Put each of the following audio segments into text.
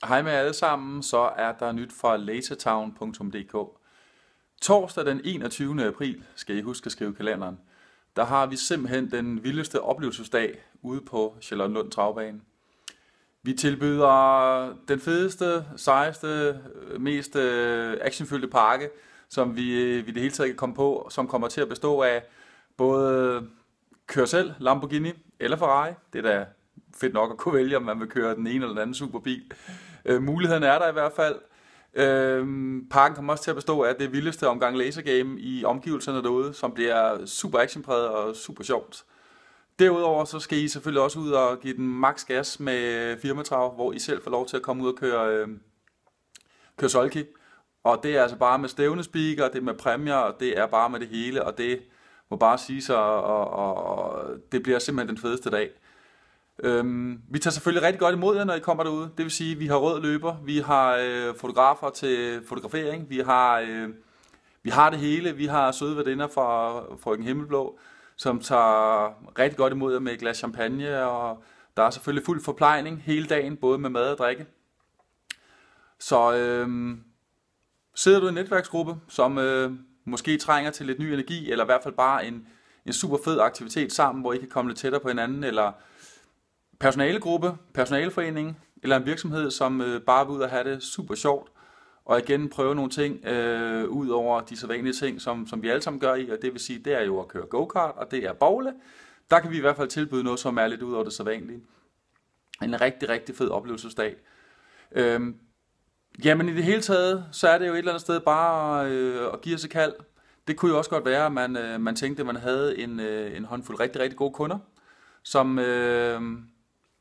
Hej med alle sammen, så er der nyt fra lasertown.dk. Torsdag den 21. april, skal I huske at skrive i kalenderen, der har vi simpelthen den vildeste oplevelsesdag ude på Charlottenlund Travbane. Vi tilbyder den fedeste, sejeste, mest actionfyldte pakke, som vi det hele taget kan komme på, som kommer til at bestå af både køre selv, Lamborghini eller Ferrari. Det er da fedt nok at kunne vælge, om man vil køre den ene eller den anden superbil. Muligheden er der i hvert fald. Parken kommer også til at bestå af det vildeste omgang lasergame i omgivelserne derude, som bliver super actionpræget og super sjovt. Derudover så skal I selvfølgelig også ud og give den max gas med firmatrav, hvor I selv får lov til at komme ud og køre sulky. Og det er altså bare med stævnespeaker, det er med præmier, og det er bare med det hele, og det må bare sige sig, og det bliver simpelthen den fedeste dag. Vi tager selvfølgelig rigtig godt imod jer, når I kommer derude. Det vil sige, at vi har rød løber, vi har fotografer til fotografering, vi har det hele. Vi har søde værtinder fra Frøken Himmelblå, som tager rigtig godt imod jer med et glas champagne, og der er selvfølgelig fuld forplejning hele dagen, både med mad og drikke. Så sidder du i en netværksgruppe, som måske trænger til lidt ny energi, eller i hvert fald bare en super fed aktivitet sammen, hvor I kan komme lidt tættere på hinanden, eller personalegruppe, personaleforening, eller en virksomhed, som bare vil ud og have det super sjovt, og igen prøve nogle ting ud over de sædvanlige ting, som vi alle sammen gør i, og det vil sige, det er jo at køre go-kart, og det er bowle. Der kan vi i hvert fald tilbyde noget, som er lidt ud over det sædvanlige. En rigtig, rigtig fed oplevelsesdag. Jamen i det hele taget, så er det jo et eller andet sted bare at give os et kald. Det kunne jo også godt være, at man tænkte, at man havde en håndfuld rigtig, rigtig gode kunder, som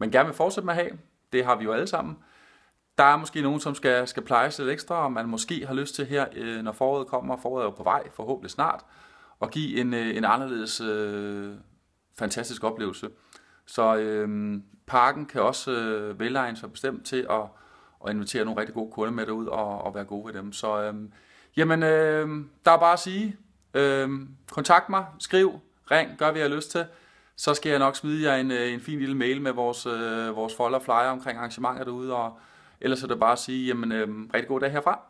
man gerne vil fortsætte med at have. Det har vi jo alle sammen. Der er måske nogen, som skal plejes lidt ekstra, og man måske har lyst til her, når foråret kommer, foråret er jo på vej, forhåbentlig snart, at give en anderledes fantastisk oplevelse. Så parken kan også velegne sig bestemt til at invitere nogle rigtig gode kunder med derud og være gode ved dem. Så der er bare at sige, kontakt mig, skriv, ring, gør hvad jeg har lyst til. Så skal jeg nok smide jer en fin lille mail med vores folder og flyer omkring arrangementer derude, og ellers er det bare at sige, rigtig god dag herfra.